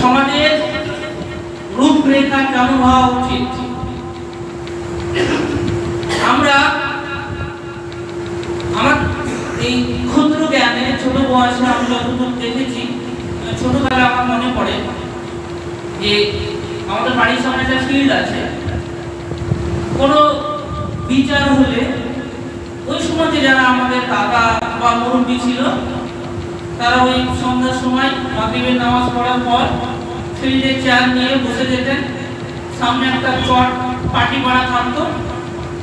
সমাজের রূপরেখা কেমন হওয়া উচিত। আমরা আমার এই ক্ষুদ্র জ্ঞানে ছোট বয়সে আমি যতটুকু দেখেছি, ছোটবেলা আমার মনে পড়ে যে আমাদের বাড়ির সামনে একটা ফিল্ড আছে, কোনো বিচার হলে ওই সমাজে যারা আমাদের দাদা বা মুরব্বী ছিল তারা ওই সন্ধ্যার সময় মাগরিবের নামাজ পড়ার পর ফিল্ডে চেয়ার নিয়ে বসে যেতেন, সামনে একটা চট পাটি পাড়া থাকতো।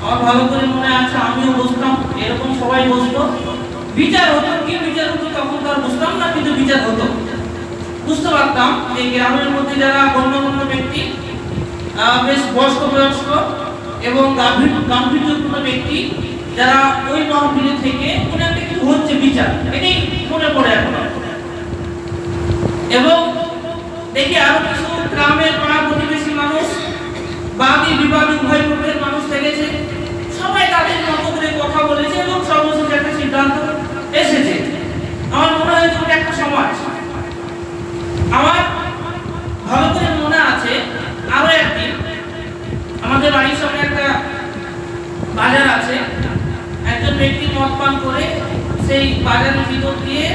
আমার ভালো করে মনে আছে আমিও বসতাম, এরকম সবাই বসতো, বিচার হতো। কি বিচার হতো তখন তো আর বুঝতাম না, কিন্তু বিচার হতো। বুঝতে পারতাম যে গ্রামের মধ্যে যারা গণ্যমান্য ব্যক্তি, বেশ বয়স্ক এবং গাম্ভীর্যপূর্ণ ব্যক্তি, যারা ওই মাহফিলে থেকে কোনো একটা কিছু হচ্ছে বিচার, এটাই মনে পড়ে এখন। এবং দেখি আরো কিছু গ্রামের পাড়া প্রতিবেশী মানুষ, বাদী বিবাদী উভয় পক্ষের মানুষ থেকেছে, সবাই তাদের মতো করে কথা বলেছে এবং সর্বশেষ একটা সিদ্ধান্ত এসেছে। আমার মনে হয়েছে ওটা একটা সমাজ। আমার ভালো করে মনে আছে আরো একদিন আমাদের বাড়ির সামনে একটা বাজার আছে, একজন ব্যক্তি মদ পান করে সেই বাজারের ভিতর দিয়ে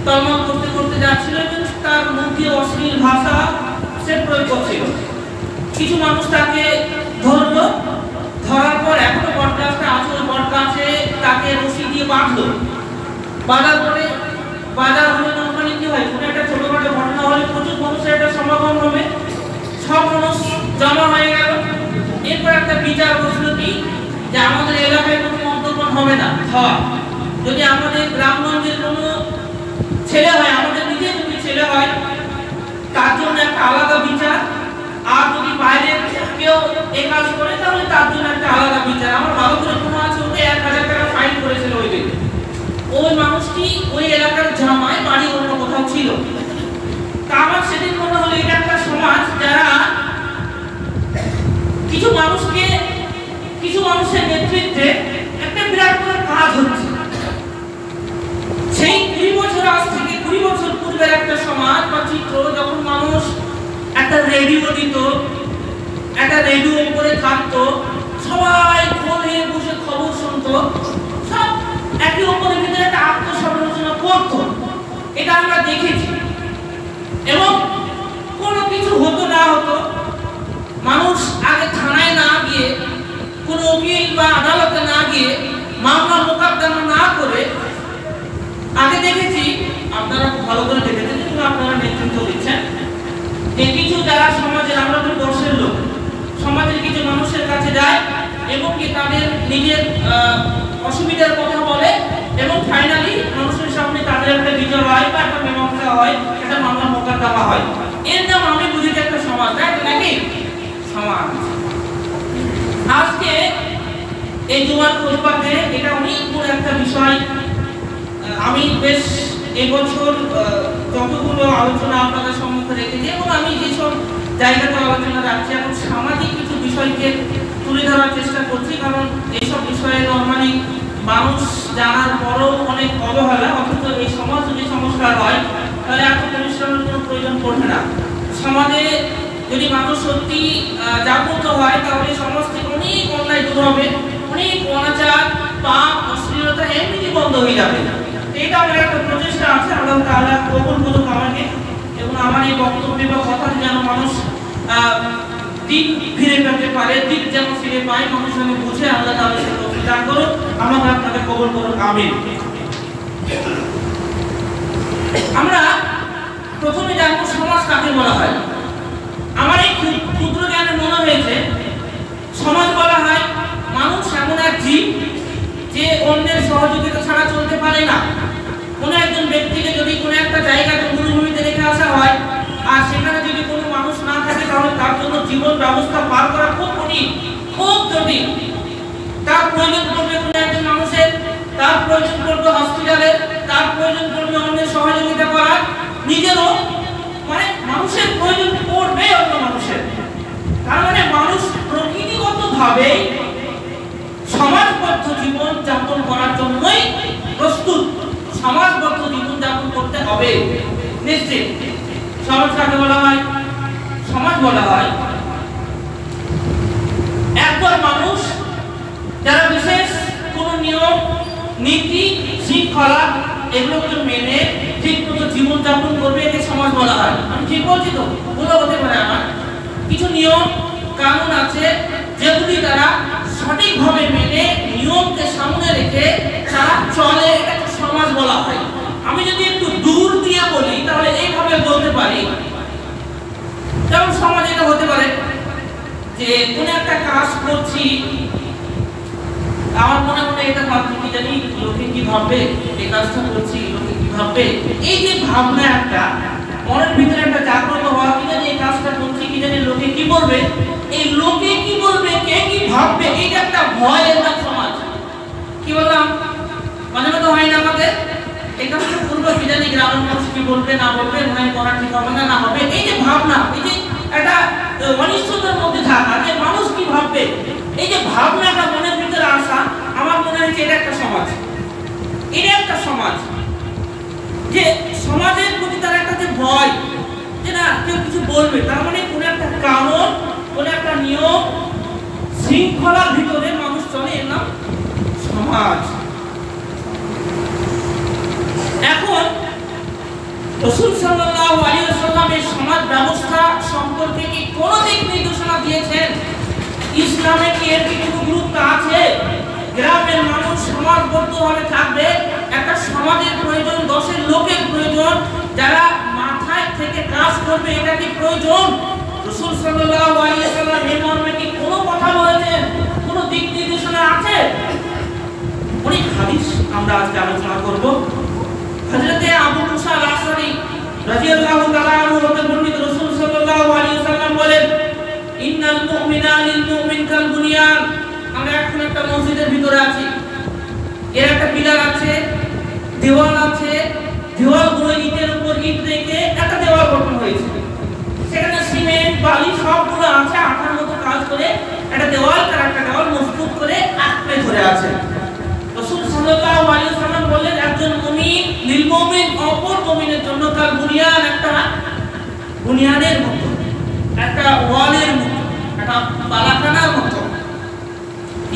তলমল করতে করতে যাচ্ছিল এবং তার মুখে অশ্লীল ভাষা সে প্রয়োগ করছিল। কিছু মানুষ তাকে ধরলো, ধরার পর এখনো বটগাছটা আছে, ওই বটগাছে তাকে রশি দিয়ে বাঁধলো। বাঁধার পরে বাজার হলে নর্মালি কি হয়, কোনো একটা ছোটখাটো ঘটনা হলে প্রচুর মানুষের একটা সমাগম হবে, সব মানুষ জমা হয়ে গেল। এরপর একটা বিচার বসলো কি, যে আমাদের এলাকায় কোনো মদ্যপান হবে না। যদি আমাদের গ্রামগঞ্জের কোনো ছেলে হয়, আমাদের নিজের যদি ছেলে হয়, তার জন্য একটা আলাদা বিচার, আর যদি বাইরের কেউ এই কাজ করে তাহলে তার জন্য একটা আলাদা বিচার। আমার ভালো করে মনে আছে ওকে 1000 টাকা ফাইন করেছিল ওই ব্যক্তি। ওই মানুষটি ওই এলাকার জামাই, বাড়ি অন্য কোথাও ছিল। তা আমার সেদিন মনে হলো এটা একটা সমাজ যারা কিছু মানুষের নেতৃত্বে একটা বিরাট বড় কাজ হচ্ছে। সেই 20 বছর আজ থেকে 20 বছর পূর্বের একটা সমাজ বা চিত্র, যখন মানুষ একটা রেডিও দিত, একটা রেডিও উপরে থাকতো, সবাই খোল হয়ে বসে খবর শুনতো, সব একে অপরের ভিতরে একটা আত্মসমালোচনা করতো, এটা আমরা দেখেছি। এবং কোনো কিছু হতো না হতো, মানুষ আগে থানায় না গিয়ে, কোনো উকিল বা আদালতে না গিয়ে, মামলা মোকদ্দমা না করে, আগে দেখেছি, আপনারা ভালো করে দেখেছেন এবং আপনারা নেতৃত্ব দিচ্ছেন, যে কিছু যারা সমাজের, আমরা তো বর্ষের লোক, সমাজের কিছু মানুষের কাছে যায় এবং কি তাদের নিজের অসুবিধার কথা বলে এবং ফাইনালি মানুষের সামনে তাদের একটা বিজয় হয় বা একটা মীমাংসা হয়, একটা মামলা মোকদ্দমা হয়। এর নাম আমি বুঝেছি একটা সমাজ, তাই নাকি? সমাজ। আজকে এই জুমার খুতবাতে এটা অনেক বড় একটা বিষয়। আমি বেশ এবছর যতগুলো আলোচনা আপনাদের সম্মুখে রেখেছি এবং আমি যেসব জায়গাতে আলোচনা রাখছি, এখন সামাজিক কিছু বিষয়কে তুলে ধরার চেষ্টা করছি, কারণ এইসব বিষয়ে নর্মালি মানুষ জানার পরও অনেক অবহেলা। অথচ এই সমাজ যদি সংস্কার হয় তাহলে এত পরিশ্রমের কোনো প্রয়োজন পড়বে না। সমাজে যদি মানুষ সত্যি জাগ্রত হয় তাহলে সমাজ থেকে অনেক অন্যায় দূর হবে, অনেক অনাচার, পাপ, অশ্লীলতা এমনি বন্ধ হয়ে যাবে। এটা আমার একটা প্রচেষ্টা আছে, আল্লাহ তাআলা কবুল করুক আমাকে এবং আমার এই বক্তব্য বা কথাটি যেন মানুষ দিক ফিরে পেতে পারে, দিক যেন ফিরে পায়, মানুষ যেন বুঝে, আল্লাহ তাআলা সেটা তৌফিক দান করুক, আমাকে আপনাকে কবুল করুক, আমিন। আমরা প্রথমে জানবো সমাজ কাকে বলা হয়। আমার এই ক্ষুদ্র জ্ঞানে মনে হয়েছে সমাজ বলা হয় মানুষ এমন এক জীব যে অন্যের সহযোগিতা ছাড়া চলতে পারে না। কোনো একজন ব্যক্তিকে যদি কোনো একটা জায়গাতে মরুভূমিতে রেখে আসা হয় আর সেখানে যদি কোনো মানুষ না থাকে তাহলে তার জন্য জীবন ব্যবস্থা পার করা খুব কঠিন, খুব জটিল। তার প্রয়োজন পড়বে কোনো একজন মানুষের, তার প্রয়োজন পড়বে হসপিটালের, তার প্রয়োজন পড়বে অন্যের সহযোগিতা করার, নিজেরও মানে মানুষের প্রয়োজন পড়বে অন্য মানুষের। তার মানে মানুষ প্রকৃতিগতভাবে সমাজবদ্ধ জীবন যাপন করার জন্যই প্রস্তুত। সমাজবদ্ধ জীবন যাপন করতে হবে নিশ্চিত। সমাজ কাকে বলা হয়? সমাজ বলা হয় একদল মানুষ যারা বিশেষ কোন নিয়ম নীতি শৃঙ্খলা এগুলোকে মেনে ঠিক মতো জীবনযাপন করবে, একে সমাজ বলা হয়। আমি ঠিক বলছি তো? ভুলও হতে পারে আমার। কিছু নিয়ম কানুন আছে যেগুলি তারা সঠিকভাবে মেনে নিয়মকে সামনে রেখে তারা চলে, এটাকে সমাজ বলা হয়। আমি যদি একটু দূর দিয়ে বলি তাহলে এইভাবে বলতে পারি, যেমন সমাজ এটা হতে পারে যে কোন একটা কাজ করছি, আমার মনে মনে এটা ভাবছি কি জানি লোকে কি ভাববে, এই কাজটা করছি লোকে কি ভাববে, এই যে ভাবনা একটা মনের ভিতরে একটা জাগ্রত হওয়া, কি জানি এই কাজটা করছি কি জানি লোকে কি বলবে, এই লোকে কি বলবে, কে কি ভাববে, এইটা একটা ভয়, একটা সমাজ। কি বললাম? মাঝে মাঝে হয় না আমাদের এই কাজটা করবো কি জানি গ্রামের মানুষ কি বলবে না বলবে, মনে করা ঠিক হবে না না হবে, এই যে ভাবনা, এই যে একটা অনিশ্চয়তার মধ্যে থাকা যে মানুষ কি ভাববে, এই যে ভাবনাটা মনের ভিতরে আসা, আমার মনে হয় এটা একটা সমাজ। এটা একটা সমাজ যে সমাজের প্রতি তার একটা যে ভয় যে না কেউ কিছু বলবে, তার মানে কোন একটা কারণ কোন একটা নিয়ম শৃঙ্খলার ভিতরে মানুষ চলে, এর নাম সমাজ। এখন রাসূল সাল্লাল্লাহু আলাইহি ওয়াসাল্লাম এই সমাজ ব্যবস্থা সম্পর্কে কি কোন দিক নির্দেশনা দিয়েছেন? ইসলামে কি এর কি কোনো গুরুত্ব আছে? গ্রামের মানুষ সমাজবদ্ধভাবে থাকবে, একটা সমাজের প্রয়োজন, 10 লোকের প্রয়োজন, যারা মাথায় থেকে কাজ করবে, এটা কি প্রয়োজন? রাসূল সাল্লাল্লাহু আলাইহি ওয়াসাল্লাম এই মর্মে কি কোনো কথা বলেছেন? কোনো দিক নির্দেশনা আছে? অনেক হাদিস আমরা আজকে আলোচনা করব। হযরতে আবু মুসা আল-আশআরী রাদিয়াল্লাহু তাআলা আনহু হতে বর্ণিত, রাসূল সাল্লাল্লাহু আলাইহি ওয়াসাল্লাম বলেন, ইন্নাল মুমিনা লিল মুমিন কাল বুনিয়ান। আমরা এখন একটা মসজিদের ভিতরে আছি, এর একটা পিলার আছে, দেওয়াল আছে, দেওয়ালগুলো ইটের উপর ইট রেখে একটা দেওয়াল গঠন হয়েছে, সেখানে সিমেন্ট বালি সবগুলো আছে, আঠার মতো কাজ করে একটা দেওয়াল, তার একটা দেওয়াল মজবুত করে আঁকড়ে ধরে আছে। রাসূল সাল্লাল্লাহু আলাইহি ওয়াসাল্লাম বললেন, একজন মুমিন লিল মুমিন, অপর মুমিনের জন্য কাল বুনিয়ান, একটা বুনিয়ানের মতো, একটা ওয়ালের মতো, একটা বালাখানার মতো,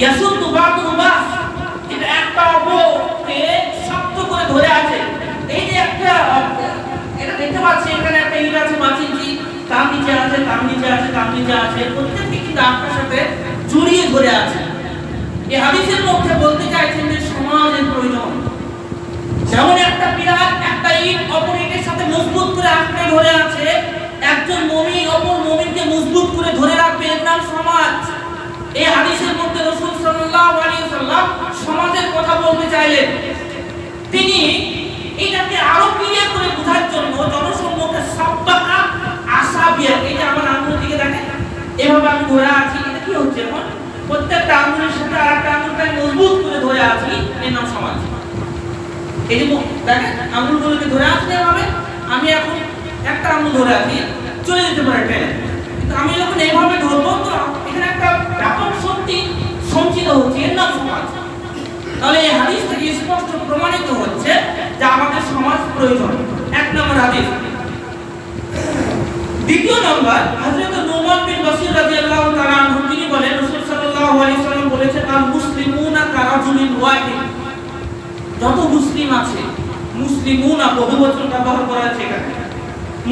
ইয়াসুদ্দু বাদুহু বাস, এটা একটা অপরকে শক্ত করে ধরে আছে। এই যে একটা এটা দেখতে পাচ্ছি, এখানে একটা ইট আছে 5 ইঞ্চি, তার নিচে আছে, তার নিচে আছে, তার নিচে আছে, প্রত্যেকটি কিন্তু আপনার সাথে জড়িয়ে ধরে আছে। এই হাদিসের মধ্যে বলতে চাইছেন যে সমাজের প্রয়োজন, যেমন একটা পিলার, একটা ইট অপর ইটের সাথে মজবুত করে আঁকড়ে ধরে আছে, একজন মুমিন অপর মুমিনকে মজবুত করে ধরে রাখবে, এর নাম সমাজ। এই হাদিসের মধ্যে রাসূল সাল্লাল্লাহু আলাইহি ওয়াসাল্লাম সমাজের কথা বলতে চাইলেন। তিনি এটাকে আরো ক্লিয়ার করে বোঝার জন্য জনসম্মুখে সাব্বাকা আসাবিয়া, এই যে আমার আঙ্গুলের দিকে দেখেন, এভাবে আমি ধরে আছি, এটা কি হচ্ছে? এখন প্রত্যেকটা আঙ্গুলের সাথে আরেকটা আঙ্গুলকে মজবুত করে ধরে আছি, এর নাম সমাজ। এই যে দেখেন আঙ্গুলগুলোকে ধরে আছি এভাবে, আমি এখন একটা আঙ্গুল ধরে আছি, চলে যেতে পারে টেনে, কিন্তু আমি যখন এইভাবে ধরবো তো এখানে একটা ব্যাপক শক্তি সঞ্চিত হচ্ছে, এর নাম সমাজ। তাহলে এই হাদিস থেকে স্পষ্ট প্রমাণিত হচ্ছে যে আমাদের সমাজ প্রয়োজন। 1 নম্বর হাদিস। দ্বিতীয় নম্বর, হযরত নুমান বিন বাশির রাদিয়াল্লাহু তাআলা আনহু তিনি বলেন, রাসূল সাল্লাল্লাহু আলাইহি ওয়াসাল্লাম বলেছেন, আল মুসলিমুনা কারাজুলিন ওয়াহিদ। যত মুসলিম আছে, মুসলিমুনা বহুবচন ব্যবহার করা আছে এখানে,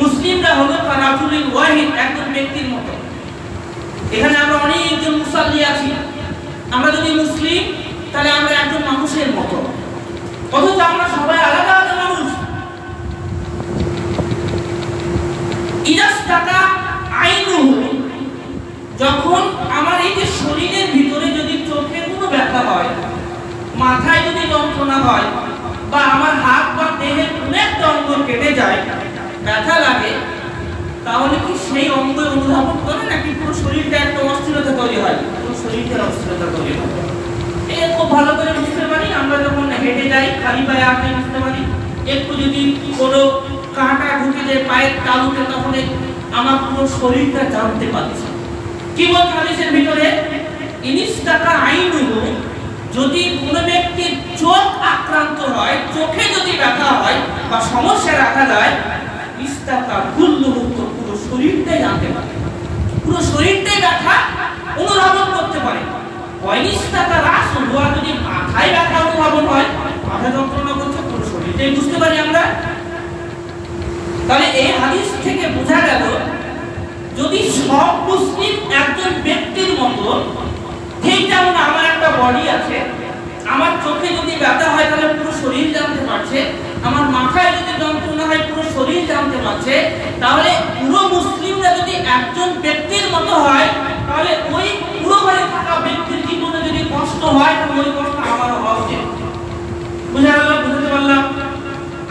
মুসলিমরা হলো কারাজুলিন ওয়াহিদ, একজন ব্যক্তির মতো। এখানে আমরা অনেকজন মুসাল্লি আছি, আমরা যদি মুসলিম তাহলে আমরা একজন মানুষের মতো, অথচ আমরা সবাই আলাদা আলাদা মানুষ। ইজাস্তাকা আইনুহু, যখন আমার এই যে শরীরের ভিতরে যদি চোখে কোনো ব্যথা হয়, মাথায় যদি যন্ত্রণা হয়, বা আমার হাত বা দেহের কোনো একটা অঙ্গ কেটে যায়, ব্যথা লাগে, তাহলে কি সেই অঙ্গ অনুধাবন করে নাকি পুরো শরীরটা একটা অস্থিরতা তৈরি হয়? পুরো শরীরটার অস্থিরতা তৈরি হয়। এই খুব ভালো করে বুঝতে পারি, আমরা যখন হেঁটে যাই খালি পায়ে হাঁটতে বুঝতে পারি, একটু যদি কোনো কাঁটা ঢুকে যায় পায়ের তালুতে, তখন আমার পুরো শরীরটা জানতে পারছি। কি বলছে হাদিসের ভিতরে? ইনিস্তাকা আইনুহু, যদি কোনো ব্যক্তির চোখ আক্রান্ত হয়, চোখে যদি ব্যথা হয় বা সমস্যা দেখা যায়, ইস্তাকা কুল্লুহু, পুরো শরীরটাই জানতে পারে। ইজাস্তাকা রাসুহু, আর যদি মাথায় ব্যথা অনুভব হয়, মাথা যন্ত্রণা করছে পুরো শরীরটাই বুঝতে পারি আমরা। তাহলে এই হাদিস থেকে বোঝা গেল যদি সব মুসলিম একজন ব্যক্তির মতো, ঠিক যেমন আমার একটা বডি আছে, আমার চোখে যদি ব্যথা হয় তাহলে পুরো শরীর জানতে পারছে, আমার মাথায় যদি যন্ত্রণা হয় পুরো শরীর জানতে পারছে, তাহলে পুরো মুসলিমরা যদি একজন ব্যক্তির মতো হয়, তাহলে ওই পুরো ঘরে থাকা ব্যক্তির জীবনে যদি কষ্ট হয় তাহলে ওই কষ্ট আমারও হওয়া উচিত। বুঝা গেল? বুঝতে পারলাম?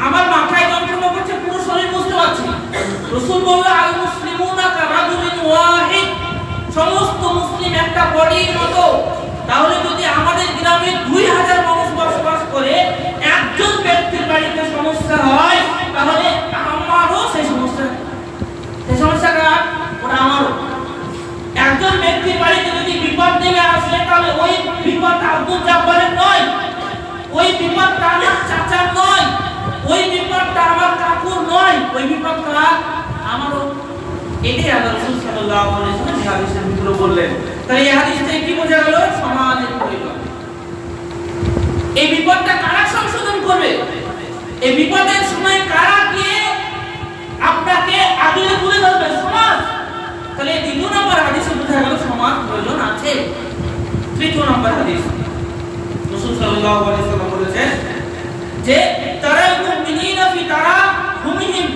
আমার মাথায় যন্ত্রণা করছে, পুরো শরীর বুঝতে পারছি। রাসূল বলল আল মুসলিমুনা কারাজুলিন ওয়াহিদ, সমস্ত মুসলিম একটা বডির মতো। তাহলে যদি আমাদের গ্রামে 2000 মানুষ বসবাস করে, একজন ব্যক্তির বাড়িতে সমস্যা হয়, তাহলে আমারও সেই সমস্যাটা ওটা আমারও। একজন ব্যক্তির বাড়িতে যদি বিপদ নেমে আসে, তাহলে ওই বিপদটা আব্দুল জাব্বারের নয়, ওই বিপদটা আমার চাচার নয়, ওই বিপদটা আমার কাকুর নয়, ওই বিপদটা আমারও। এটাই আল্লাহ রাসূল সাল্লাল্লাহু আলাইহি ওয়াসাল্লাম এই হাদিসের ভিতরে বললেন। তাহলে এই হাদিস থেকে কি বোঝা গেল? সমাজের পরিবার। এই বিপদটা কারা সংশোধন করবে? এই বিপদের সময় কারা গিয়ে আপনাকে আগলে তুলে ধরবে? সমাজ। তাহলে এই দ্বিতীয় নম্বর হাদিসে বোঝা গেল সমাজ প্রয়োজন আছে। তৃতীয় নম্বর হাদিস, রাসূল সাল্লাল্লাহু আলাইহি ওয়াসাল্লাম বলেছেন যে তারাল মুমিনিনা ফি তারাহুমিহিম,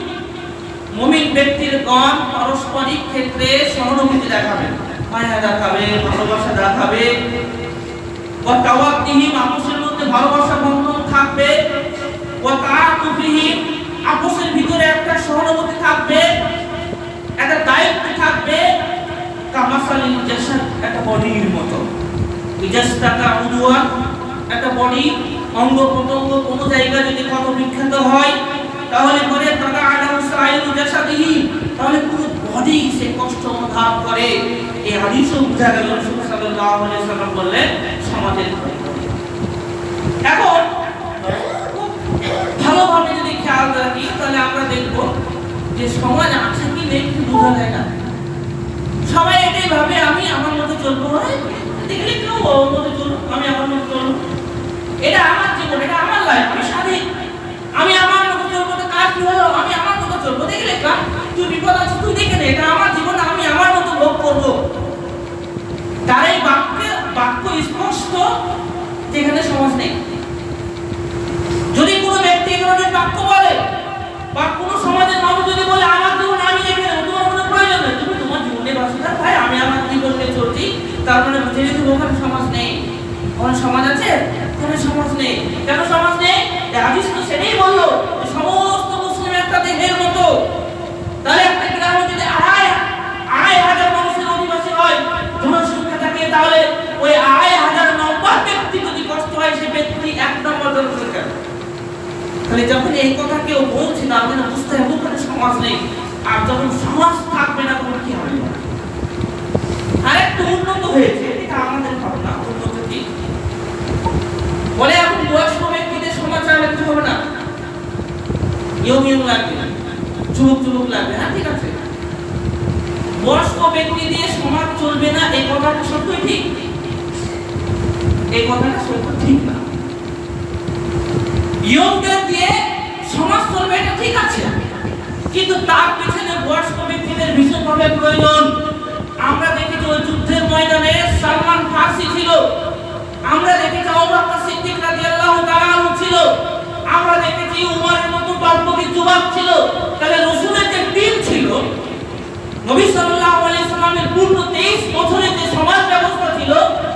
মুমিন ব্যক্তির গণ পারস্পরিক ক্ষেত্রে সহানুভূতি দেখাবেন, মায়া দেখাবে, ভালোবাসা দেখাবে। ওয়া তাওয়াদ্দিহিম, আপসের মধ্যে ভালোবাসা বন্ধন থাকবে। ওয়া তাআতুফিহিম, আপসের ভিতরে একটা সহানুভূতি থাকবে, একটা দায়িত্ব থাকবে। কামাসালিল জাসাদ, একটা বডির মতো। ইজাস্তাকা উদওয়ান, একটা বডি, অঙ্গ প্রত্যঙ্গ কোনো জায়গা যদি ক্ষত বিক্ষত হয়, তাহলে পরে তারা আলাউ সাইলু জাসাদিহি, তাহলে পুরো বডি সে কষ্ট অনুভব করে। এই হাদিসও বোঝা গেল রাসূল সাল্লাল্লাহু আলাইহি ওয়াসাল্লাম বললেন সমাজের। এখন ভালোভাবে যদি খেয়াল রাখি তাহলে আমরা দেখব যে সমাজ আছে কি নেই বোঝা যায় না। সবাই এটাই ভাবে আমি আমার মতো চলবো, দেখলে কেউ ওর মতো চলবো, আমি আমার মতো চলবো, এটা আমার জীবন, এটা আমার লাইফ, আমি স্বাধীন, আমি আমার মতো চলবো। তো কাজ কি হলো? আমি আমার মতো চলবো, দেখলে তুই বিপদ আছে তুই দেখে নে, এটা আমার জীবন, আমি আমার মতো ভোগ করবো। তার এই বাক্য স্পষ্ট যেখানে সমাজ নেই। যদি কোনো ব্যক্তি এই ধরনের বাক্য বলে বা কোনো সমাজের মানুষ যদি বলে আমার জীবন আমি দেখে নেব, তোমার কোনো প্রয়োজন নেই, তুমি তোমার জীবনে বাসিন্দা, ভাই আমি আমার জীবনে চলছি, তার মানে বুঝে নিতে ওখানে সমাজ নেই। ওখানে সমাজ আছে? ওখানে সমাজ নেই। কেন সমাজ নেই? হাদিস তো সেটাই বললো সমস্ত মুসলিম একটা দেহের মতো। তাহলে একটা গ্রামে যদি আড়াই হাজার মানুষের অধিবাসী হয়, জনসংখ্যা থাকে, তাহলে ওই 2500 নম্বর ব্যক্তি যদি কষ্ট হয়, সে ব্যক্তি 1 নম্বর জনসংখ্যা। তাহলে যখন এই কথা কেউ বলছে তার মানে বুঝতে হবে ওখানে সমাজ নেই। আর যখন সমাজ থাকবে না তখন কি হবে? আর একটু উন্নত হয়েছে, এটা আমাদের ভাবনা। উন্নত কি বলে? এখন বয়স্ক ব্যক্তিদের সমাজ চালাতে হবে না, ইয়ং লাগবে, যুবক লাগবে। হ্যাঁ ঠিক আছে, বয়স্ক ব্যক্তি দিয়ে সমাজ চলবে না, এই কথাটা সত্যই ঠিক, এই কথাটা সত্যি ঠিক না। ইয়ংদের দিয়ে সমাজ চলবে এটা ঠিক আছে, কিন্তু তার পিছনে বয়স্ক ব্যক্তিদের ভীষণভাবে প্রয়োজন। আমরা দেখেছি ওই যুদ্ধের ময়দানে সালমান ফারসি ছিল, আমরা দেখেছি আবু বকর সিদ্দিক রাদিয়াল্লাহু তাআলা আনহু ছিল, আমরা দেখেছি উমরের মতো টকটকে যুবক ছিল। তাহলে রাসূলের যে টিম ছিল, নবী সাল্লাল্লাহু আলাইহি সাল্লামের পূর্ণ 23 বছরের যে সমাজ ব্যবস্থা ছিল,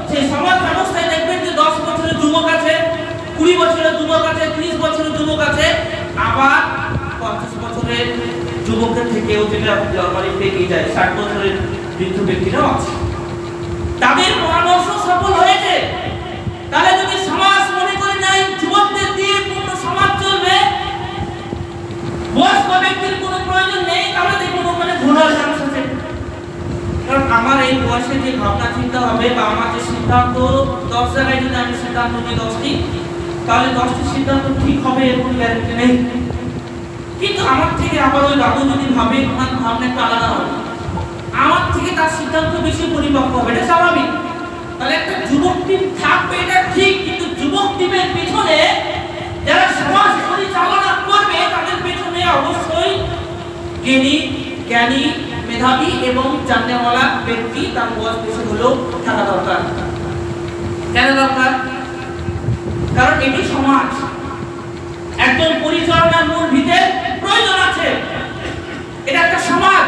সেই সমাজ ব্যবস্থায় দেখবেন যে 10 বছরের যুবক আছে, 20 বছরের যুবক আছে, 30 বছরের যুবক আছে, আবার 50 বছরের যুবকের থেকেও যেটা নরমালি পেয়ে যায় 60 বছরের বৃদ্ধ ব্যক্তিরাও আছে। তাদের পরামর্শ সফল হয়েছে। তাহলে যদি সমাজ মনে করে নাই যুবকদের দিয়ে পূর্ণ সমাজ চলবে, বয়স্ক ব্যক্তির কোনো প্রয়োজন নেই, তাহলে দেখুন ওখানে ভুল চান্স আছে। কারণ আমার এই বয়সে যে ভাবনা চিন্তা হবে বা আমার যে সিদ্ধান্ত 10 জায়গায় যদি আমি সিদ্ধান্ত নিই 10টি, তাহলে 10টি সিদ্ধান্ত ঠিক হবে এর কোনো গ্যারান্টি নেই। কিন্তু আমার থেকে আবার ওই দাদু যদি ভাবে, ওনার ভাবনা একটু আলাদা হবে, আমার থেকে তার সিদ্ধান্ত বেশি পরিপক্ক হবে, এটা স্বাভাবিক। তাহলে একটা যুবক টিম থাকবে এটা ঠিক, কিন্তু যুবক টিমের পিছনে যারা সমাজ পরিচালনা করবে তাদের পেছনে অবশ্যই জ্ঞানী মেধাবী এবং জানেওয়ালা ব্যক্তি তার বয়স বেশি হলেও থাকা দরকার। কেন দরকার? কারণ এটি সমাজ, একজন পরিচালনার মূল ভিতের প্রয়োজন আছে। এটা একটা সমাজ।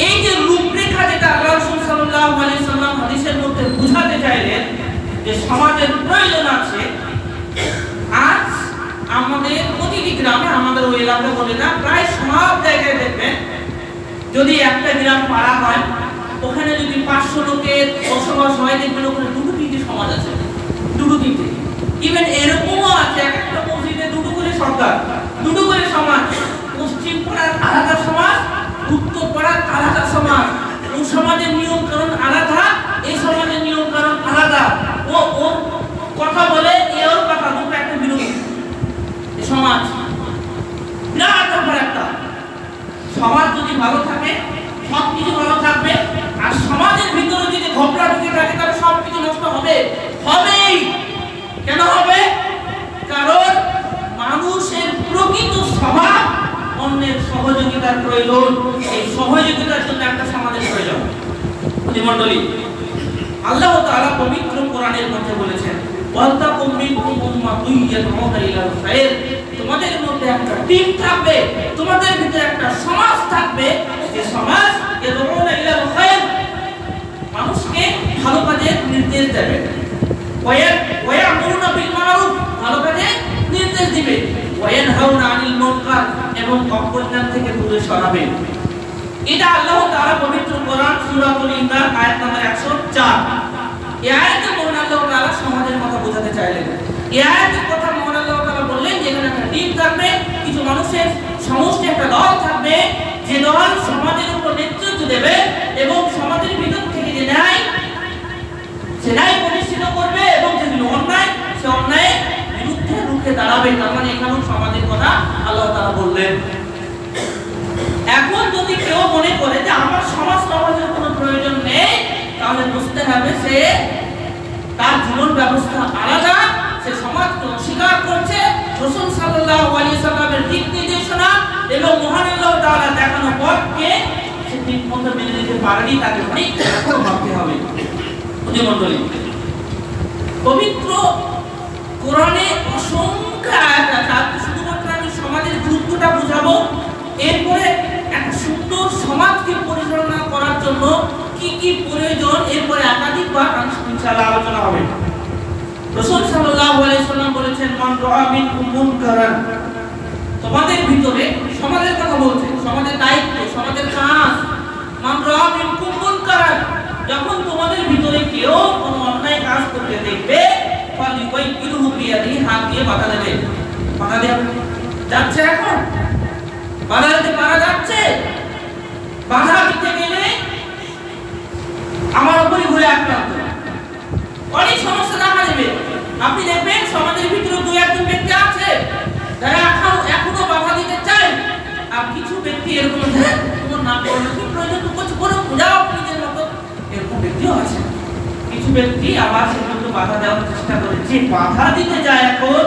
এই যে রূপরেখা যেটা আল্লাহ রাসূল সাল্লাল্লাহু আলাইহি সাল্লাম হাদিসের মধ্যে বুঝাতে চাইলেন যে সমাজের প্রয়োজন আছে, আজ আমাদের প্রতিটি গ্রামে, আমাদের ওই এলাকা বলে না, প্রায় সব জায়গায় দেখবেন যদি একটা গ্রাম পাড়া হয় ওখানে যদি 500 লোকের বসবাস হয় দেখবেন ওখানে দুটো তিনটে সমাজ আছে, দুটো তিনটে। ইভেন এরকমও আছে এক একটা মসজিদে দুটো করে সরকার, দুটো করে সমাজ। পশ্চিম পাড়ার আলাদা সমাজ, উত্তর পাড়ার আলাদা সমাজ। ওই সমাজের নিয়ম কানুন আলাদা, এই সমাজের নিয়ম কানুন আলাদা। ও ওর কথা বলে এর কথা, দুটো একটা বিরোধী সমাজ। বিরাট ব্যাপার একটা। সমাজ যদি ভালো থাকে সবকিছু ভালো থাকবে, আর সমাজের ভিতরে যদি ঘোপলা ঢুকে থাকে তাহলে সবকিছু নষ্ট হবে, হবেই। কেন হবে? কারণ মানুষের প্রকৃত স্বভাব অন্যের সহযোগিতার প্রয়োজন। এই সহযোগিতার জন্য একটা সমাজের প্রয়োজন। মণ্ডলী, আল্লাহ তাআলা পবিত্র কোরআনের মধ্যে বলেছেন, ওয়ালতাকুম মিনকুম উম্মাতুন ইয়াদউনা ইলাল খায়র। তোমাদের মধ্যে একটা টিম থাকবে, তোমাদের ভিতরে একটা সমাজ থাকবে, যে সমাজ ইয়াদউনা ইলাল খায়র, মানুষকে ভালো কাজের নির্দেশ দেবে। ওয়ায়ামুরুনা বিল মারুফ, ভালো কাজের নির্দেশ দিবে। ওয়ায়ানহাউনা আনিল মুনকার, এবং অকল্যাণ থেকে দূরে সরাবে। এটা আল্লাহ তাআলা পবিত্র কোরআন সূরাতুল ইমরান আয়াত নম্বর 104। এই আয়াতে মহান আল্লাহ তাআলা সমাজের কথা বোঝাতে চাইলেন। এই আয়াতের কথা মহান আল্লাহ তাআলা বললেন যে এখানে একটা টিম থাকবে, কিছু মানুষের সমষ্টি, একটা দল থাকবে, যে দল সমাজের উপর নেতৃত্ব দেবে এবং সমাজের ভিতর থেকে যে ন্যায় প্রতিষ্ঠিত করবে এবং যেগুলো অন্যায় সে অন্যায় বিরুদ্ধে রুখে দাঁড়াবে। তার মানে এখানেও সমাজের কথা আল্লাহ তাআলা বললেন। এখন যদি কেউ মনে করে যে আমার সমাজের কোনো প্রয়োজন নেই, তাহলে বুঝতে হবে সে তার জীবন ব্যবস্থা আলাদা, সে সমাজকে অস্বীকার করছে। রাসূল সাল্লাল্লাহু আলাইহি সাল্লামের দিক নির্দেশনা এবং মহান আল্লাহ তাআলা দেখানো পথকে সে ঠিকমতো মেনে নিতে পারেনি, তাকে অনেক ভাবতে হবে। মণ্ডলী, পবিত্র কোরআনে অসংখ্য আয়াত আছে। শুধুমাত্র আমি সমাজের গুরুত্বটা বুঝাবো, এরপরে একটা সুন্দর সমাজকে পরিচালনা করার জন্য কি কি প্রয়োজন এরপরে একাধিকবার ইনশাআল্লাহ আলোচনা হবে। রাসূল সাল্লাল্লাহু আলাইহি সাল্লাম বলেছেন, মান রাআ মিনকুম মুনকারান, তোমাদের ভিতরে, সমাজের কথা বলছেন, সমাজের দায়িত্ব, সমাজের কাজ। মান রাআ মিনকুম মুনকারান, যখন তোমাদের ভিতরে কেউ কোনো অন্যায় কাজ করতে দেখবে, ফালিয়াইকিরহু বিয়াদিহি, হাত দিয়ে বাধা দেবে। বাধা দেওয়া যাচ্ছে, এখন বাধা দিতে পারা যাচ্ছে? বাধা দিতে গেলে আমার উপরই ঘুরে আক্রান্ত, অনেক সমস্যা দেখা দেবে। আপনি দেখবেন সমাজের ভিতরে দু একজন ব্যক্তি আছে যারা এখনো বাধা দিতে চায়, আর কিছু ব্যক্তি এরকম তোমার না করলে কি প্রয়োজন, তো কিছু করে যাও নিজের মতো, এরকম ব্যক্তিও আছে। কিছু ব্যক্তি আবার সেগুলো বাধা দেওয়ার চেষ্টা করে, যে বাধা দিতে যায় এখন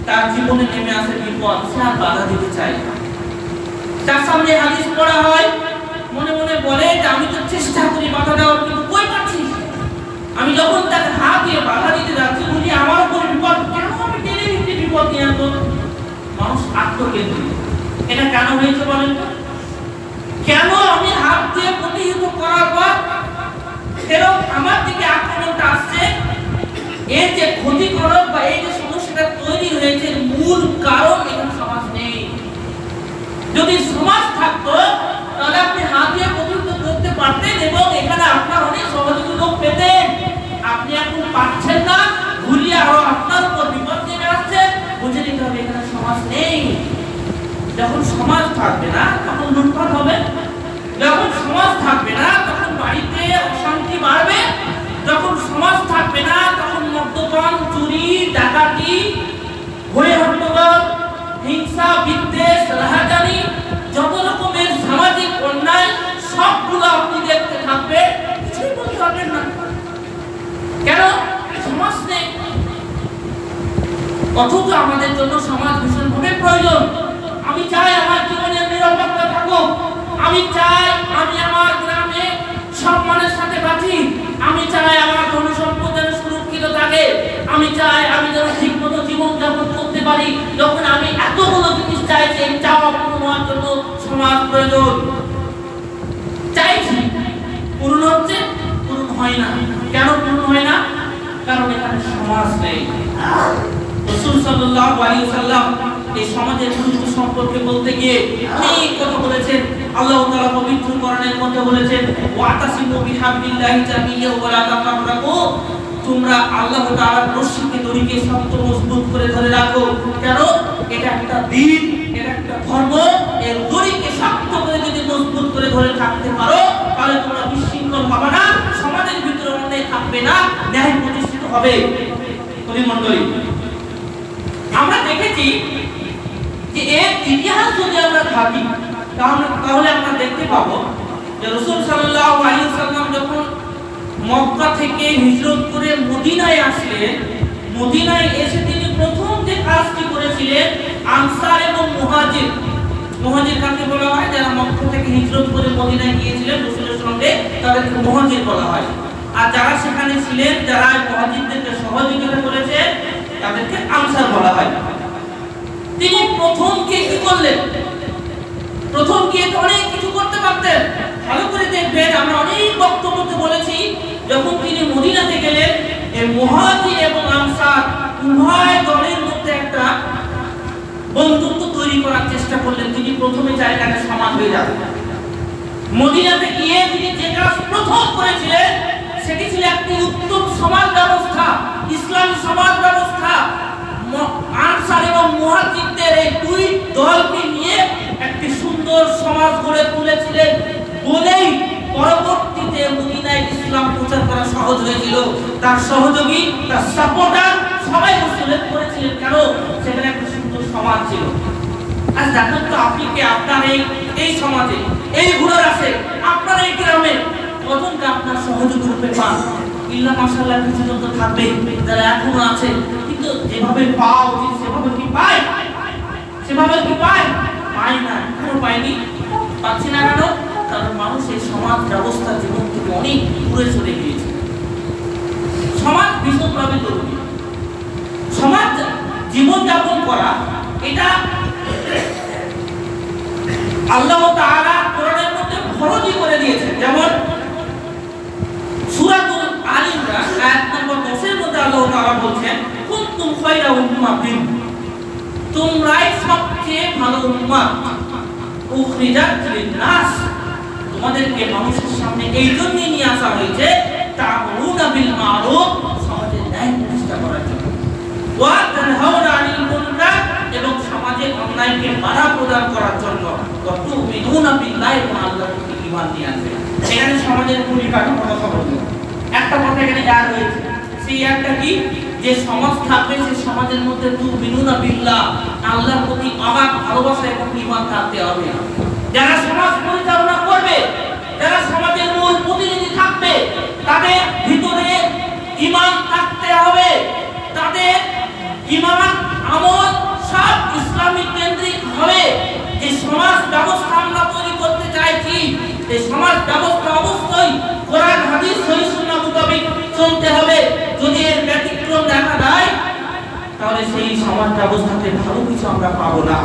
তার জীবনে নেমে আসে বিপদ, সে আর বাধা দিতে চায় না। তার সামনে হাদিস পড়া হয়, মনে মনে বলে যে আমি তো চেষ্টা করি বাধা দেওয়ার, কিন্তু কই পাচ্ছি। আমি যখন তাকে হাত দিয়ে বাধা দিতে যাচ্ছি, উনি আমার উপর বিপদ, কেন আমি টেনে নিতে বিপদ নিয়ে আসবো। মানুষ আত্মকেন্দ্রিক। এটা কেন হয়েছে বলেন তো? কেন আমি হাত দিয়ে প্রতিহত করার পর ফেরত আমার দিকে আক্রমণটা আসছে? এর যে ক্ষতিকারক বা এই যে সমস্যাটা তৈরি হয়েছে, মূল কারণ এখানে সমাজ নেই। যদি সমাজ থাকতো তাহলে আপনি হাত দিয়ে প্রতিহত করতে পারতেন এবং এখানে আপনার অনেক সহযোগী লোক পেতেন। আপনি এখন পাচ্ছেন না, ঘুরিয়ে আরো আপনার উপর বিপদ নেমে আসছে। বুঝে নিতে হবে এখানে সমাজ নেই। যখন সমাজ থাকবে না তখন লুটপাট হবে, যখন সমাজ থাকবে না তখন বাড়িতে অশান্তি বাড়বে, যখন সমাজ থাকবে না তখন মদ্যপান, চুরি, ডাকাতি, হয়ে হট্টগোল, হিংসা, বিদ্বেষ, রাহাজানি, যত রকমের অথচ আমাদের জন্য সমাজ ভীষণভাবে প্রয়োজন। আমি চাই আমার জীবনের নিরাপত্তা থাকুক, আমি চাই আমি আমার গ্রামে সম্মানের সাথে বাঁচি, আমি চাই আমার ধন সম্পদ যেন সুরক্ষিত থাকে, আমি চাই আমি যেন ঠিকমতো জীবনযাপন করতে পারি। যখন আমি এতগুলো জিনিস চাইছি, এই চাওয়া পূরণ হওয়ার জন্য সমাজ প্রয়োজন। চাইছি, পূরণ হচ্ছে? পূরণ হয় না। কেন পূরণ হয় না? কারণ এখানে সমাজ নেই। রাসূল সাল্লাল্লাহু আলাইহি ওয়াসাল্লাম এই সমাজের গুরুত্ব সম্পর্কে বলতে গিয়ে অনেক কথা বলেছেন। আল্লাহ তাআলা পবিত্র কোরআনের মধ্যে বলেছেন, ওয়াতাসিমু বিহাবলিল্লাহি জামিআ ওয়া লা তাফাররাকু, তোমরা আল্লাহ তাআলার রশিকে দড়িকে শক্ত মজবুত করে ধরে রাখো। কেন? এটা একটা দ্বীন, এটা একটা ধর্ম। এর দড়িকে শক্ত করে যদি মজবুত করে ধরে থাকতে পারো, তাহলে তোমরা বিশৃঙ্খল হবে না, সমাজের ভিতরে অন্যায় থাকবে না, ন্যায় প্রতিষ্ঠিত হবে। পরিমণ্ডলী, আমরা দেখেছি যে এর ইতিহাস যদি আমরা ভাবি, তাহলে আমরা দেখতে পাবো যে রাসূল সাল্লাল্লাহু আলাইহি ওয়াসাল্লাম যখন মক্কা থেকে হিজরত করে মদিনায় আসলেন, মদিনায় এসে তিনি প্রথম যে কাজটি করেছিলেন, আনসার এবং মুহাজির, মুহাজির কাকে বলা হয়? যারা মক্কা থেকে হিজরত করে মদিনায় গিয়েছিলেন রাসূলের সঙ্গে, তাদেরকে মুহাজির বলা হয়। আর যারা সেখানে ছিলেন, যারা মুহাজিরদেরকে সহযোগিতা করেছে, তাদেরকে আনসার বলা হয়। তিনি প্রথম কি করলেন? প্রথম গিয়ে তো অনেক কিছু করতে পারতেন। ভালো করে দেখবেন, আমরা অনেক বক্তব্যতে বলেছি, যখন তিনি মদিনাতে গেলেন, এই মুহাজির এবং আনসার উভয় দলের মধ্যে একটা বন্ধুত্ব তৈরি করার চেষ্টা করলেন। তিনি প্রথমে জায়গাটা সমান হয়ে যাবেন। মদিনাতে গিয়ে তিনি যে কাজ প্রথম করেছিলেন, সেটি ছিল একটি উত্তম সমাজ ব্যবস্থা, ইসলামী সমাজ ব্যবস্থা। আনসার এবং মুহাজিরদের এই দুই দলকে নিয়ে একটি সুন্দর সমাজ গড়ে তুলেছিলেন বলেই পরবর্তীতে মদিনায় ইসলাম প্রচার করা সহজ হয়েছিল। তার সহযোগী, তার সাপোর্টার সবাই মুসলিম করেছিলেন। কেন? সেখানে একটা সুন্দর সমাজ ছিল। আজ দেখেন তো, আপনি কি আপনার এই সমাজে, এই ঘুরে আছে, আপনার এই গ্রামে কতজনকে আপনার সহযোগী রূপে পান? ইল্লা মাশাআল্লাহ কিছু জন তো থাকবেই, যারা এখনো আছে, কিন্তু যেভাবে পাওয়া উচিত সেভাবে কি পায়? সেভাবে কি পায়? পায় না। কেন পায়নি? পাচ্ছি না কেন? কারণ মানুষ এই সমাজ ব্যবস্থা জীবন থেকে অনেক দূরে চলে গিয়েছে। সমাজ ভীষণভাবে জরুরি। সমাজ জীবনযাপন করা, এটা আল্লাহ তাআলা কোরআনের মধ্যে ফরজই করে দিয়েছেন। যেমন সূরাতুল আল ইমরান আয়াত নম্বর 10 এর মধ্যে আল্লাহ তাআলা বলেন, কুনতুম খায়রা উম্মাতিন, তোমরাই সবচেয়ে ভালো উম্মত, উখরিজাত লিন-নাস, তোমাদেরকে মানুষের সামনে এই জন্য নিয়ে আসা হয়েছে, তা'মুরুনা বিল মা'রুফ, সমাজে ন্যায় প্রতিষ্ঠা করার জন্য, ওয়া তানহাউনা আনিল মুনকার, এবং সমাজে অন্যায়কে বাধা প্রদান করার জন্য, ওয়া তু'মিনুনা বিল্লাহি, এবং আল্লাহর প্রতি ঈমান নিয়ে আসবে। এখানে সমাজের পরিকাঠামো কথা বলবো। একটা কথা এখানে অ্যাড হয়েছে, সেই একটা কি? যে সমাজ থাকবে, সেই সমাজের মধ্যে তু'মিনুনা বিল্লাহ, আল্লাহর প্রতি অগাধ ভালোবাসা এবং ঈমান থাকতে হবে। যারা সমাজ পরিচালনা করবে, যারা সমাজের মূল প্রতিনিধি থাকবে, তাদের ভিতরে ঈমান থাকতে হবে। তাদের ঈমান, আমল সব ইসলামী কেন্দ্রিক হবে। যে সমাজ ব্যবস্থা আমরা তৈরি করতে চাইছি, এই সমাজ ব্যবস্থা অবশ্যই কোরআন হাদিস সহিহ সুন্নাহ মোতাবেক চলতে হবে। যদি এর ব্যতিক্রম দেখা দেয়, তাহলে সেই সমাজ ব্যবস্থাতে ভালো কিছু আমরা পাবো না।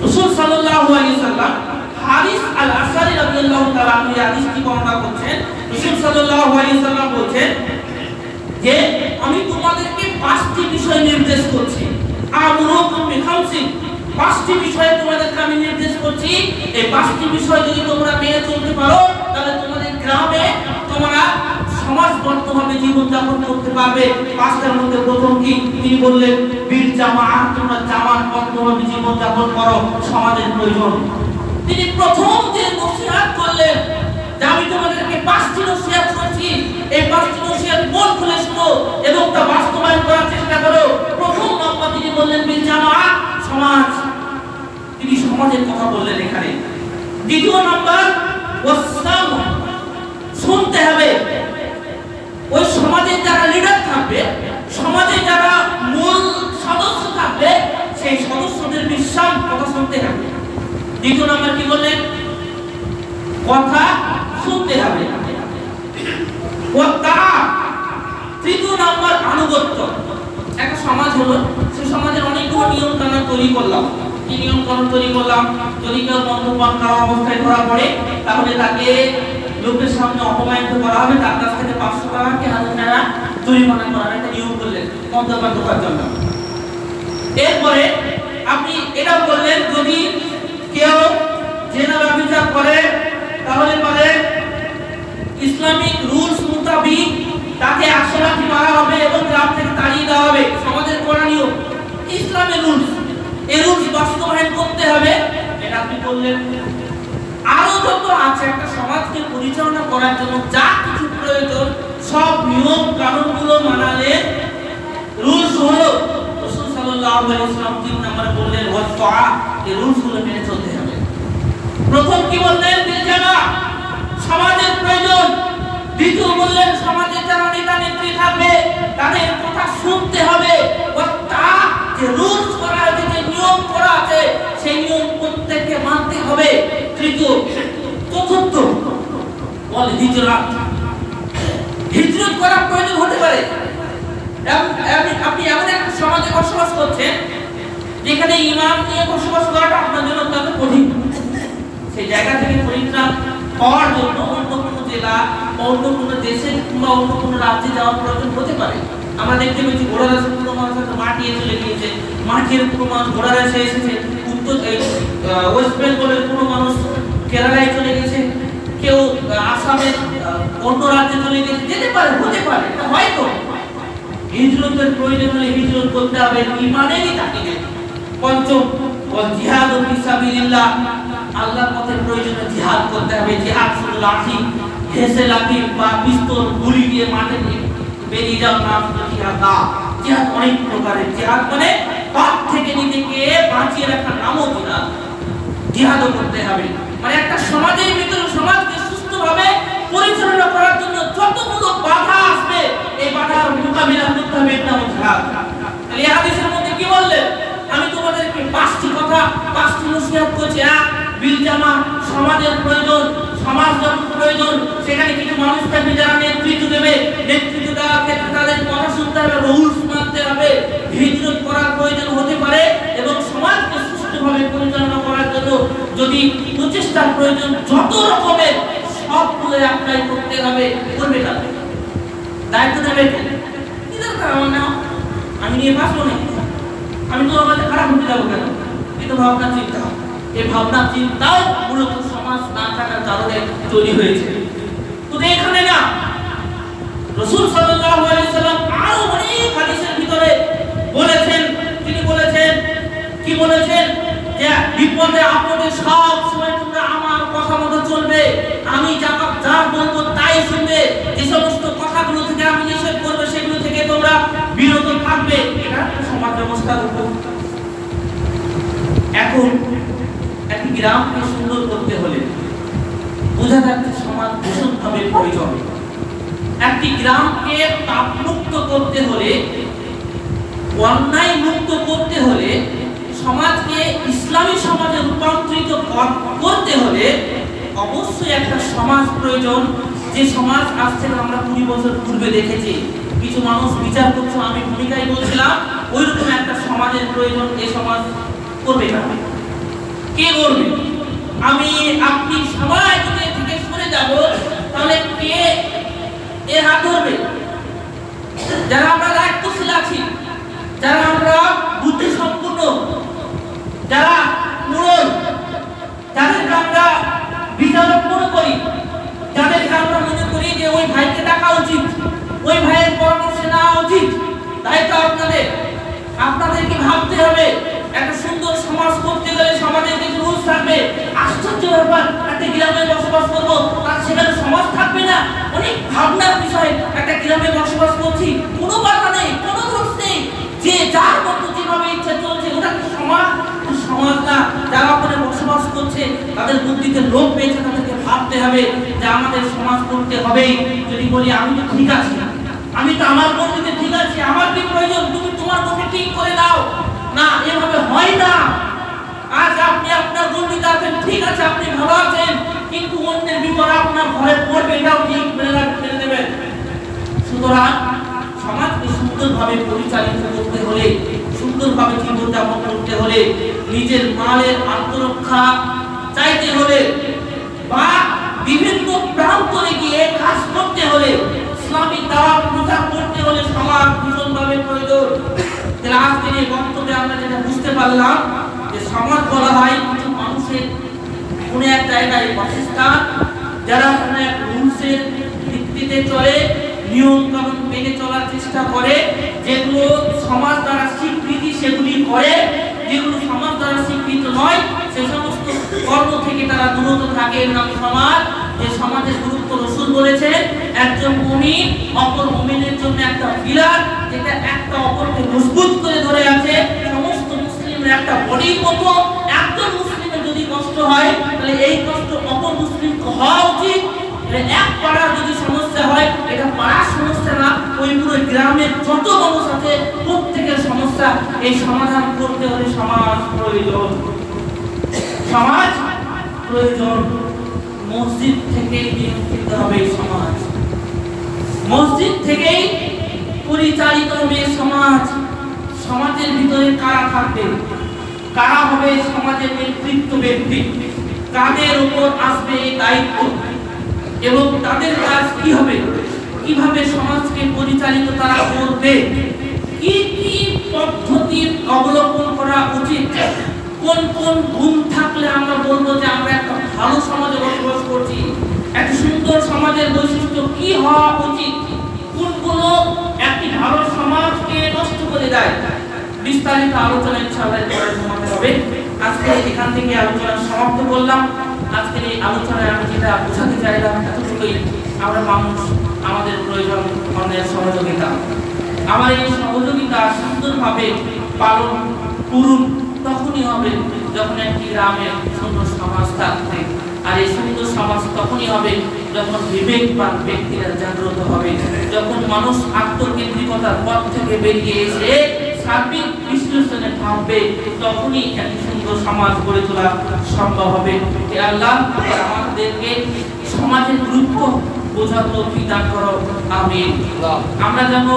রাসূল সাল্লাল্লাহু আলাইহি ওয়াসাল্লাম হারিস আল আশআরী রাদিয়াল্লাহু তাআলা আনহু এই হাদিসটি বর্ণনা করছেন। রাসূল সাল্লাল্লাহু আলাইহি ওয়াসাল্লাম বলেন যে আমি তোমাদেরকে 5টি বিষয় নির্দেশ করছি। আমরুকুম বিখামসিন, 5টি বিষয় তোমাদেরকে আমি নির্দেশ করছি। এই 5টি বিষয় যদি তোমরা মেনে চলতে পারো, তাহলে তোমাদের গ্রামে তোমরা সমাজবদ্ধভাবে জীবনযাপন করতে পারবে। 5টার মধ্যে প্রথম কি? তিনি বললেন বিল জামাআত, তোমরা জামাতবদ্ধভাবে জীবনযাপন করো, সমাজের প্রয়োজন। তিনি প্রথম যে নসিহত করলেন, যে আমি তোমাদেরকে 5টি নসিহত করছি, এই 5টি নসিহত মন খুলে শোনো এবং তা বাস্তবায়ন করার চেষ্টা করো। প্রথম নম্বর তিনি বললেন বিল জামাআত, সমাজ। তিনি সমাজের কথা বললেন এখানে। দ্বিতীয় নম্বর ওয়াসসাম, শুনতে হবে। ওই সমাজের যারা লিডার থাকবে, সমাজে যারা মূল সদস্য থাকবে সেই সদস্যদের বিশ্বাস কথা শুনতে হবে। দ্বিতীয় নাম্বার কি বললেন? কথা শুনতে হবে। তৃতীয় নাম্বার আনুগত্য। একটা সমাজ হলো, সেই সমাজের অনেকগুলো নিয়ম কানুন তৈরি করলাম। কি নিয়ম কানুন তৈরি করলাম? যদি কেউ মদ্যপান খাওয়া অবস্থায় ধরা পড়ে তাহলে তাকে লোকের সামনে অপমানিত করা হবে, তার কাছ থেকে 500 টাকা কি 1000 টাকা জরিমানা করার একটা নিয়ম করলেন মদ্যপান করার জন্য। এরপরে আপনি এটাও বললেন যদি কেউ জেনা ব্যভিচার করে তাহলে পরে ইসলামিক রুলস মোতাবেক তাকে 100 লাঠি মারা হবে এবং গ্রাম থেকে তাড়িয়ে দেওয়া হবে। সমাজের কড়া নিয়ম, ইসলামের রুলস, এই রুলস বাস্তবায়ন করতে হবে, এটা আপনি বললেন। আরো যত আছে একটা সমাজকে পরিচালনা করার জন্য যা কিছু প্রয়োজন সব নিয়ম কানুনগুলো মানালে রুলস হলো রাসূল সাল্লাল্লাহু আলাইহি ওয়াসাল্লাম 3 নম্বরে বললেন ওয়াত্তা, এই রুলসগুলো মেনে চলতে হবে। প্রথম কি বললেন? বিল জামা, সমাজের প্রয়োজন। দ্বিতীয় বললেন সমাজে যারা নেতা নেত্রী থাকবে তাদের কথা শুনতে হবে। ওয়াত্তা, যে রুলস করা আছে, যে নিয়ম করা আছে সেই নিয়ম প্রত্যেককে মানতে হবে। তৃতীয়, চতুর্থ বলে হিজরত। হিজরত করার প্রয়োজন হতে পারে। আপনি এমন একটা সমাজে বসবাস করছেন যেখানে ইমাম নিয়ে বসবাস করাটা আপনার জন্য অত্যন্ত কঠিন। সেই জায়গা থেকে পরিত্রাণ পাওয়ার জন্য অন্য কোনো জেলা, অন্য কোনো দেশে কিংবা অন্য কোনো রাজ্যে যাওয়ার প্রয়োজন হতে পারে। আমরা দেখতে পেয়েছি ঘোড়ার রাশে কোনো মানুষ মাটিয়ে চলে গিয়েছে, মাটির কোনো মানুষ ঘোড়ার রাশে এসেছে, ওয়েস্ট বেঙ্গলের কোনো মানুষ কেরালায় চলে গেছে, কেউ আসামের অন্য রাজ্যে চলে গেছে, যেতে পারে, হতে পারে, হয়তো। হিজরতের প্রয়োজন হলে হিজরত করতে হবে ঈমানেরই তাকিদে। পঞ্চম, জিহাদ ফি সাবিলিল্লাহ, আল্লাহর পথে প্রয়োজনে জিহাদ করতে হবে। জিহাদ শুধু লাঠি, ঘেঁষে লাঠি বা পিস্তল গুলি দিয়ে মাঠে বেরিয়ে যাওয়ার নাম জিহাদ না। জিহাদ অনেক প্রকারের। জিহাদ মানে পাপ থেকে নিজেকে বাঁচিয়ে রাখার নামও জিহাদ। জিহাদও করতে হবে। মানে একটা সমাজের ভিতরে সমাজকে সুস্থভাবে পরিচালনা করার জন্য যতগুলো বাধা আসবে এই বাধার মোকাবিলা করতে হবে, এটা হচ্ছে জিহাদ। তাহলে এই হাদিসের মধ্যে কি বললেন? আমি তোমাদেরকে 5টি কথা, 5টি নসিহত করছি। বিল জামা, সমাজের প্রয়োজন। সমাজ যখন প্রয়োজন সেখানে কিছু মানুষ থাকবে যারা নেতৃত্ব দেবে, নেতৃত্ব দেওয়ার ক্ষেত্রে তাদের কথা শুনতে হবে, রুলস মানতে হবে। হিজরত করার প্রয়োজন হতে পারে এবং সমাজকে সুষ্ঠুভাবে পরিচালনা করার জন্য যদি প্রচেষ্টার প্রয়োজন যত রকমের সবগুলো অ্যাপ্লাই করতে হবে। করবে কারা? দায়িত্ব নেবে কে? আমি নিয়ে বাঁচবো না, আমি তো আমাদের খারাপ হতে যাবো কেন? কিন্তু ভাবনা চিন্তা, এই ভাবনা চিন্তাও মূলত সমাজ না থাকার কারণে তৈরি হয়েছে। তো এখানে না রাসূল সাল্লাল্লাহু আলাইহি সাল্লাম আরো অনেক হাদিসের ভিতরে বলেছেন, তিনি বলেছেন কি বলেছেন? যে বিপদে আপদে সব সময় তোমরা আমার কথা মতো চলবে, আমি যা বলবো তাই শুনবে, যে সমস্ত কথাগুলো থেকে আমি নিষেধ করবো সেগুলো থেকে তোমরা বিরত থাকবে। এটা সমাজ ব্যবস্থার উপর। এখন একটি গ্রামকে সুন্দর করতে হলে বোঝা যাচ্ছে সমাজ ভীষণভাবে প্রয়োজন। একটি গ্রামকে পাপমুক্ত করতে হলে, অন্যায় মুক্ত করতে হলে, সমাজকে ইসলামী সমাজে রূপান্তরিত করতে হলে অবশ্যই একটা সমাজ প্রয়োজন। যে সমাজ আজ থেকে আমরা 20 বছর পূর্বে দেখেছি, কিছু মানুষ বিচার করছে, আমি ভূমিকায় বলছিলাম, ওইরকম একটা সমাজের প্রয়োজন। এই সমাজ করবে না, কে করবে? আমি আপনি সবাই যদি থেকে সরে যাব তাহলে কে এর হাত ধরবে? যারা আমরা দায়িত্বশীল আছি, যারা আমরা বুদ্ধি সম্পূর্ণ, যারা মুরল, যাদেরকে আমরা বিচারক মনে করি, যাদেরকে আমরা মনে করি যে ওই ভাইকে ডাকা উচিত, ওই ভাইয়ের পরামর্শে নেওয়া উচিত, দায়িত্ব আপনাদের। আপনাদেরকে ভাবতে হবে একটা সুন্দর সমাজ করতে গেলে সমাজের কিছু রুলস থাকবে। আশ্চর্য ব্যাপার, একটা গ্রামে বসবাস করবো আর সেখানে সমাজ থাকবে না। অনেক ভাবনার বিষয়। একটা গ্রামে বসবাস করছি, কোনো বাধা নেই, কোনো রুলস নেই, যে যার মতো যেভাবে ইচ্ছা চলছে, ওটা কি সমাজ? সমাজ না। যারা ওখানে বসবাস করছে তাদের বুদ্ধিতে লোভ পেয়েছে, তাদেরকে ভাবতে হবে যে আমাদের সমাজ করতে হবেই। যদি বলি আমি তো ঠিক আছি, আমি তো আমার মধ্যে ঠিক আছি, আমার কি প্রয়োজন? তুমি তোমার গন্ডি ঠিক করে দাও। না, এভাবে হয় না। আজ আপনি আপনার গন্ডিতে আছেন, ঠিক আছে, আপনি ভালো আছেন, কিন্তু অন্যের বিপদ আপনার ঘরে পড়বে, এটাও ঠিক মেনে নেবেন। সুতরাং সমাজকে সুন্দরভাবে পরিচালিত করতে হলে, সুন্দরভাবে জীবনযাপন করতে হলে, নিজের মালের আত্মরক্ষা চাইতে হলে বা বিভিন্ন প্রান্তরে গিয়ে কাজ করতে হলে, ইসলামিক দাওয়াত প্রচার করতে হলে সমাজ ভীষণভাবে প্রয়োজন। তাহলে আজকের এই বক্তব্যে আমরা যেটা বুঝতে পারলাম যে সমাজ বলা হয় কিছু মানুষের কোনো এক জায়গায় বাসস্থান, যারা কোনো এক রুলসের ভিত্তিতে চলে, নিয়ম কানুন মেনে চলার চেষ্টা করে, যেগুলো সমাজ দ্বারা স্বীকৃতি সেগুলি করে, যেগুলো সমাজ দ্বারা স্বীকৃত নয় সে সমস্ত কর্ম থেকে তারা দূরত থাকে। নাম সমাজ। যে সমাজের গুরুত্ব রাসূল বলেছেন, একজন মুমিন অপর মুমিনের জন্য একটা পিলার, যেটা একটা অপরকে মজবুত করে ধরে আছে। সমস্ত মুসলিমের একটা বডির মতো। একজন মুসলিমের যদি কষ্ট হয় তাহলে এই কষ্ট অপর মুসলিমকে হওয়া উচিত। এক পাড়ার যদি সমস্যা হয়, এটা পাড়ার সমস্যা না, ওই পুরো গ্রামের যত মানুষ আছে প্রত্যেকের সমস্যা। এই সমাধান করতে হলে সমাজ প্রয়োজন। সমাজ প্রয়োজন। মসজিদ থেকেই নিয়ন্ত্রিত হবে সমাজ, মসজিদ থেকেই পরিচালিত হবে সমাজ। সমাজের ভিতরে কারা থাকবে, কারা হবে সমাজের নেতৃত্ব ব্যক্তি, কাদের উপর আসবে এই দায়িত্ব এবং তাদের কাজ কি হবে, কিভাবে সমাজকে পরিচালিত তারা করবে, কি কি পদ্ধতি অবলম্বন করা উচিত, কোন কোন গুণ থাকলে আমরা বলবো যে আমরা একটা ভালো সমাজে বসবাস করছি, একটা সুন্দর সমাজের বৈশিষ্ট্য কি হওয়া উচিত, কোনগুলো একটি ভালো সমাজকে নষ্ট করে দেয়। বিস্তারিত আলোচনা ইনশাআল্লাহ পরে শোনাতে হবে। আজকে এখান থেকে আলোচনা সমাপ্ত করলাম। আজকের এই আলোচনায় আমি যেটা বোঝাতে চাইলাম এতটুকুই, আমরা মানুষ, আমাদের প্রয়োজন অন্যের সহযোগিতা। আমার এই সহযোগিতা সুন্দরভাবে পালন করুন তখনই হবে যখন একটি গ্রামে সুন্দর সমাজ থাকবে। আর এই সুন্দর সমাজ তখনই হবে যখন বিবেকবান ব্যক্তিরা জাগ্রত হবে, যখন মানুষ আত্মকেন্দ্রিকতার পথ থেকে বেরিয়ে এসে সার্বিক বিশ্লেষণে ভাববে, তখনই একটি সুন্দর সমাজ গড়ে তোলা সম্ভব হবে। আল্লাহ আমাদেরকে সমাজের গুরুত্ব বোঝার তৌফিক দান করো, আমিন। আমরা যেন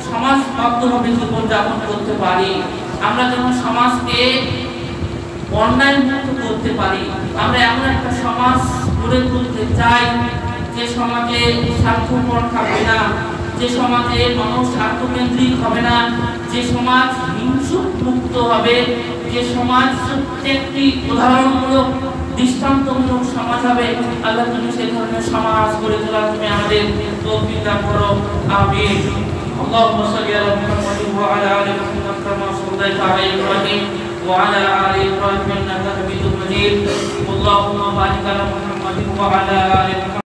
সমাজবদ্ধভাবে জীবনযাপন করতে পারি, আমরা যেন সমাজকে অন্যায় মুক্ত করতে পারি। আমরা এমন একটা সমাজ গড়ে তুলতে চাই যে সমাজে স্বার্থপর থাকবে না, যে সমাজে মানুষ আত্মকেন্দ্রিক হবে না, যে সমাজ হিংসুক মুক্ত হবে, যে সমাজ প্রত্যেকটি উদাহরণমূলক দৃষ্টান্তমূলক সমাজ হবে। আল্লাহ তুমি সেই ধরনের সমাজ গড়ে তোলা তুমি আমাদের তৌফিক দান করো, আমিন। اللهم صل على محمد وعلى ال محمد كما صليت على ابراهيم وعلى ال ابراهيم انك حميد مجيد. اللهم بارك على محمد وعلى ال محمد